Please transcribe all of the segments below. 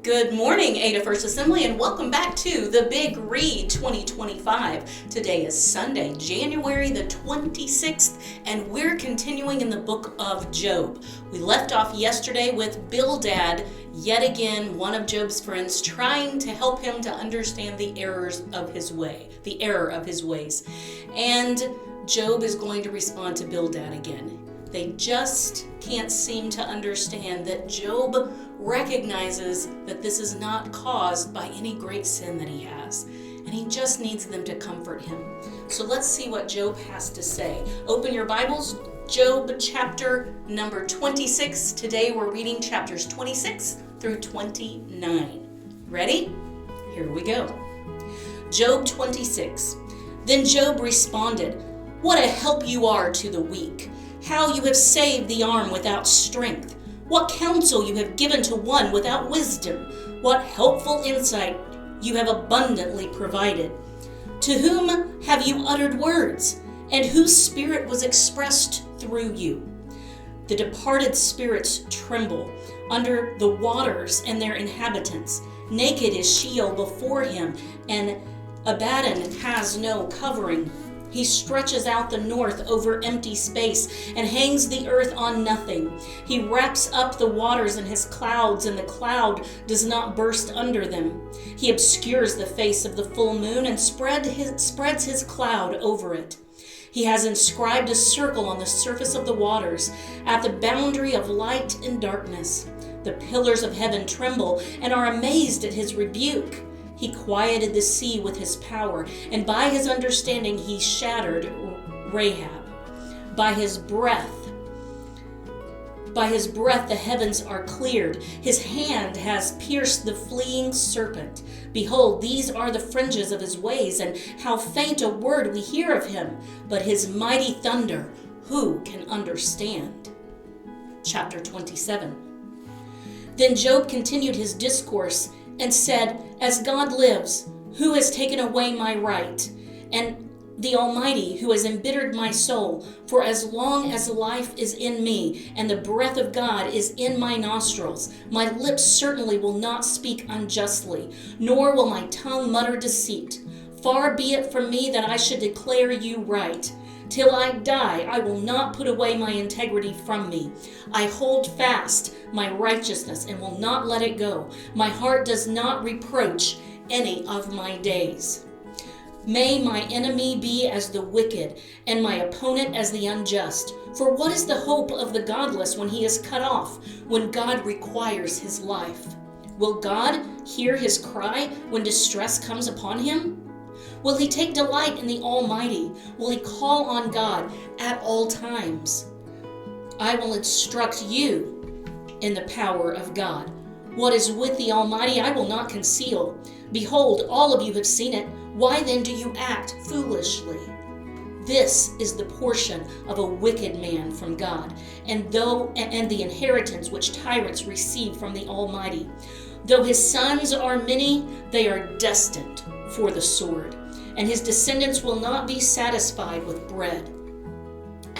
Good morning, Ada First Assembly, and welcome back to the Big Read 2025. Today is Sunday, January the 26th, and we're continuing in the book of Job. We left off yesterday with Bildad, yet again one of Job's friends, trying to help him to understand the error of his ways. And Job is going to respond to Bildad again. They just can't seem to understand that Job recognizes that this is not caused by any great sin that he has, and he just needs them to comfort him. So let's see what Job has to say. Open your Bibles, Job chapter number 26. Today we're reading chapters 26 through 29. Ready? Here we go. Job 26. Then Job responded, "What a help you are to the weak! How you have saved the arm without strength! What counsel you have given to one without wisdom! What helpful insight you have abundantly provided! To whom have you uttered words, and whose spirit was expressed through you? The departed spirits tremble under the waters and their inhabitants. Naked is Sheol before him, and Abaddon has no covering. He stretches out the north over empty space and hangs the earth on nothing. He wraps up the waters in his clouds, and the cloud does not burst under them. He obscures the face of the full moon and spreads his cloud over it. He has inscribed a circle on the surface of the waters, at the boundary of light and darkness. The pillars of heaven tremble and are amazed at his rebuke. He quieted the sea with his power, and by his understanding he shattered Rahab. By his breath the heavens are cleared. His hand has pierced the fleeing serpent. Behold, these are the fringes of his ways, and how faint a word we hear of him. But his mighty thunder, who can understand?" Chapter 27. Then Job continued his discourse and said, "As God lives, who has taken away my right, and the Almighty who has embittered my soul, for as long as life is in me and the breath of God is in my nostrils, my lips certainly will not speak unjustly, nor will my tongue mutter deceit. Far be it from me that I should declare you right. Till I die, I will not put away my integrity from me. I hold fast my righteousness and will not let it go. My heart does not reproach any of my days. May my enemy be as the wicked, and my opponent as the unjust. For what is the hope of the godless when he is cut off, when God requires his life? Will God hear his cry when distress comes upon him? Will he take delight in the Almighty? Will he call on God at all times? I will instruct you in the power of God. What is with the Almighty I will not conceal. Behold, all of you have seen it. Why then do you act foolishly? This is the portion of a wicked man from God, and the inheritance which tyrants receive from the Almighty. Though his sons are many, they are destined for the sword, and his descendants will not be satisfied with bread.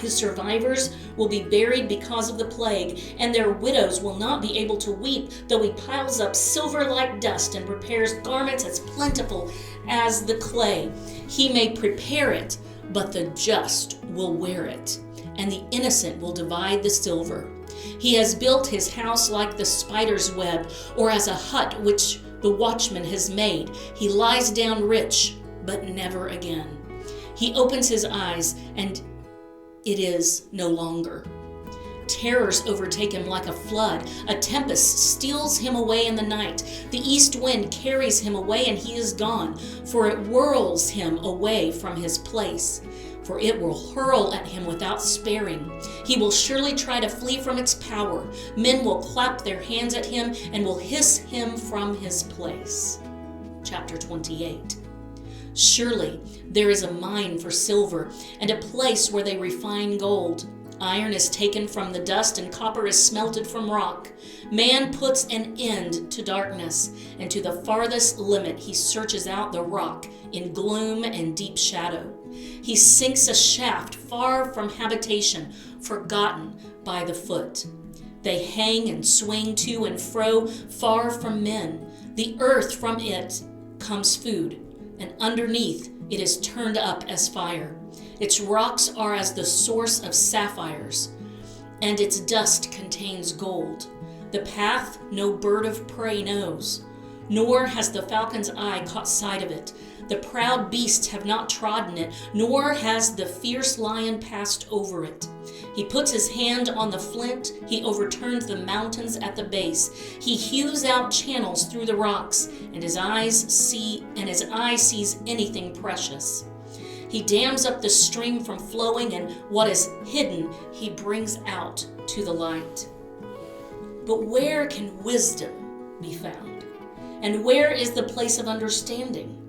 His survivors will be buried because of the plague, and their widows will not be able to weep, though he piles up silver like dust and prepares garments as plentiful as the clay. He may prepare it, but the just will wear it, and the innocent will divide the silver. He has built his house like the spider's web, or as a hut which the watchman has made. He lies down rich, but never again. He opens his eyes, and it is no longer. Terrors overtake him like a flood. A tempest steals him away in the night. The east wind carries him away, and he is gone, for it whirls him away from his place. For it will hurl at him without sparing. He will surely try to flee from its power. Men will clap their hands at him and will hiss him from his place. Chapter 28. Surely there is a mine for silver, and a place where they refine gold. Iron is taken from the dust, and copper is smelted from rock. Man puts an end to darkness, and to the farthest limit he searches out the rock in gloom and deep shadow. He sinks a shaft far from habitation, forgotten by the foot. They hang and swing to and fro, far from men. The earth, from it comes food, and underneath it is turned up as fire. Its rocks are as the source of sapphires, and its dust contains gold. The path no bird of prey knows, nor has the falcon's eye caught sight of it. The proud beasts have not trodden it, nor has the fierce lion passed over it. He puts his hand on the flint, he overturns the mountains at the base. He hews out channels through the rocks, and his eye sees anything precious. He dams up the stream from flowing, and what is hidden he brings out to the light. But where can wisdom be found? And where is the place of understanding?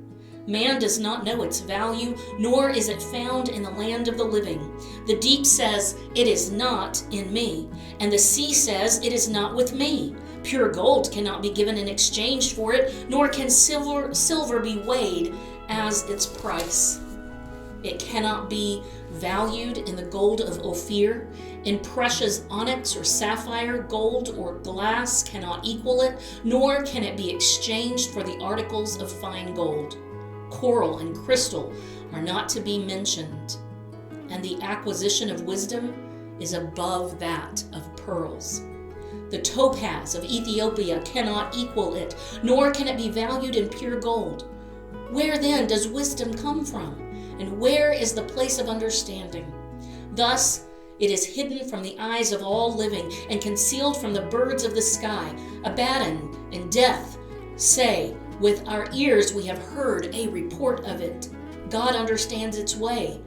Man does not know its value, nor is it found in the land of the living. The deep says, "It is not in me," and the sea says, "It is not with me." Pure gold cannot be given in exchange for it, nor can silver be weighed as its price. It cannot be valued in the gold of Ophir. In precious onyx or sapphire, gold or glass cannot equal it, nor can it be exchanged for the articles of fine gold. Coral and crystal are not to be mentioned, and the acquisition of wisdom is above that of pearls. The topaz of Ethiopia cannot equal it, nor can it be valued in pure gold. Where then does wisdom come from? And where is the place of understanding? Thus it is hidden from the eyes of all living, and concealed from the birds of the sky. Abaddon and death say, "With our ears we have heard a report of it." God understands its way,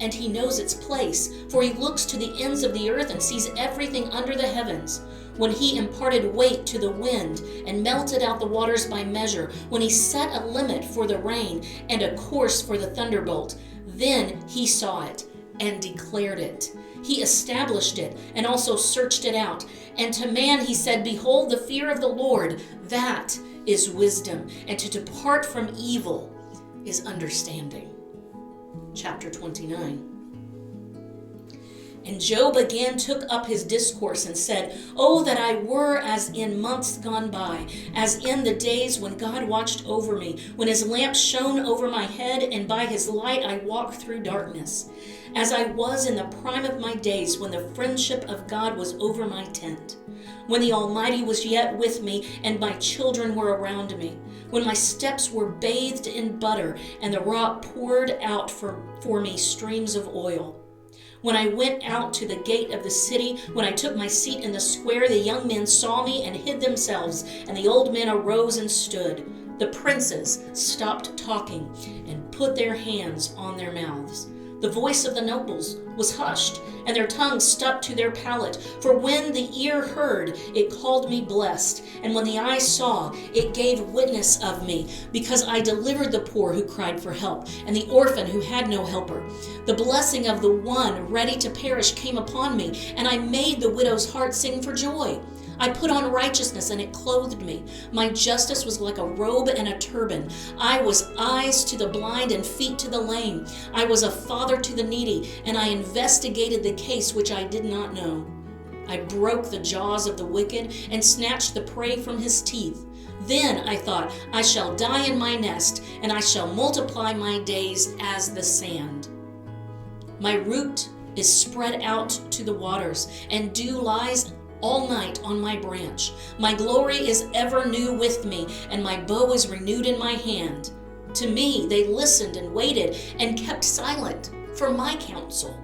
and he knows its place, for he looks to the ends of the earth and sees everything under the heavens. When he imparted weight to the wind and melted out the waters by measure, when he set a limit for the rain and a course for the thunderbolt, then he saw it and declared it. He established it and also searched it out. And to man he said, "Behold, the fear of the Lord, that is wisdom, and to depart from evil is understanding." Chapter 29. And Job again took up his discourse and said, "Oh, that I were as in months gone by, as in the days when God watched over me, when his lamp shone over my head, and by his light I walked through darkness. As I was in the prime of my days, when the friendship of God was over my tent, when the Almighty was yet with me, and my children were around me, when my steps were bathed in butter, and the rock poured out for me streams of oil. When I went out to the gate of the city, when I took my seat in the square, the young men saw me and hid themselves, and the old men arose and stood. The princes stopped talking and put their hands on their mouths. The voice of the nobles was hushed, and their tongues stuck to their palate. For when the ear heard, it called me blessed, and when the eye saw, it gave witness of me, because I delivered the poor who cried for help, and the orphan who had no helper. The blessing of the one ready to perish came upon me, and I made the widow's heart sing for joy. I put on righteousness, and it clothed me. My justice was like a robe and a turban. I was eyes to the blind and feet to the lame. I was a father to the needy, and I investigated the case which I did not know. I broke the jaws of the wicked and snatched the prey from his teeth. Then I thought, I shall die in my nest, and I shall multiply my days as the sand. My root is spread out to the waters, and dew lies all night on my branch. My glory is ever new with me, and my bow is renewed in my hand. To me they listened and waited and kept silent for my counsel.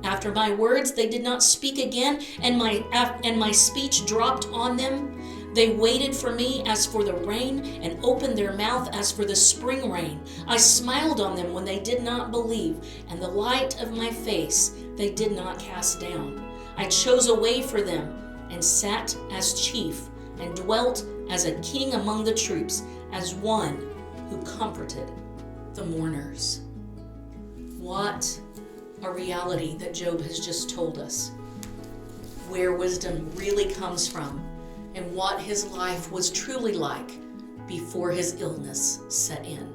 After my words they did not speak again, and my speech dropped on them. They waited for me as for the rain, and opened their mouth as for the spring rain. I smiled on them when they did not believe, and the light of my face they did not cast down. I chose a way for them, and sat as chief, and dwelt as a king among the troops, as one who comforted the mourners. What a reality that Job has just told us. Where wisdom really comes from, and what his life was truly like before his illness set in.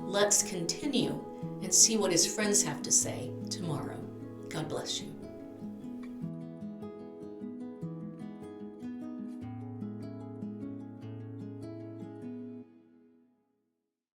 Let's continue and see what his friends have to say tomorrow. God bless you.